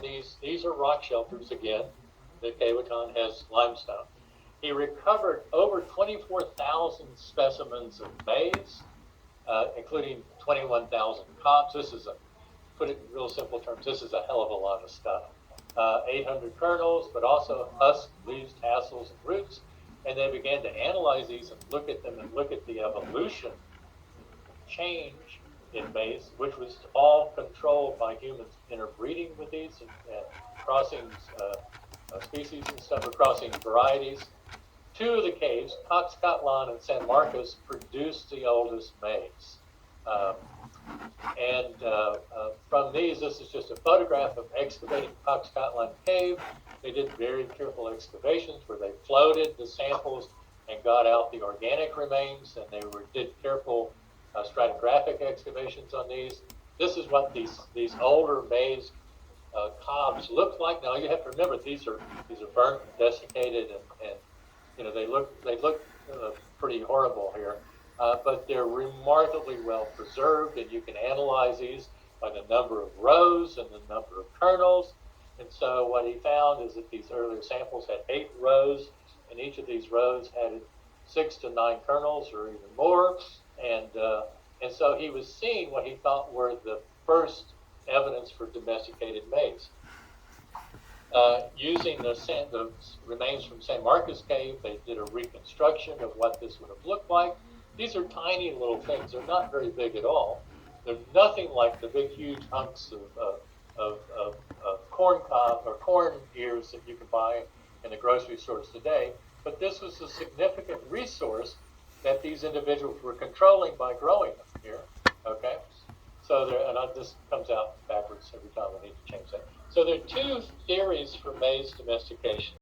these are rock shelters again. The Caboton has limestone. He recovered over 24,000 specimens of maize, including 21,000 cobs. This is put it in real simple terms, this is a hell of a lot of stuff. 800 kernels, but also husks, leaves, tassels, and roots. And they began to analyze these and look at them and look at the evolution change in maize, which was all controlled by humans interbreeding with these and crossing species and stuff, or crossing varieties. Two of the caves, Coxcotlan and San Marcos, produced the oldest maize. From these, this is just a photograph of excavating Coxcotlan Cave. They did very careful excavations where they floated the samples and got out the organic remains, and they did careful stratigraphic excavations on these. This is what these older maize cobs look like. Now you have to remember these are burnt and desiccated, and you know they look pretty horrible here. But they're remarkably well preserved, and you can analyze these by the number of rows and the number of kernels. And so what he found is that these earlier samples had 8 rows, and each of these rows had 6 to 9 kernels or even more. And so he was seeing what he thought were the first evidence for domesticated maize. Using the remains from San Marcos Cave, they did a reconstruction of what this would have looked like. These are tiny little things. They're not very big at all. They're nothing like the big, huge hunks of corn cob or corn ears that you can buy in the grocery stores today. But this was a significant resource that these individuals were controlling by growing them here. Okay, so this comes out backwards every time. I need to change that. So there are 2 theories for maize domestication.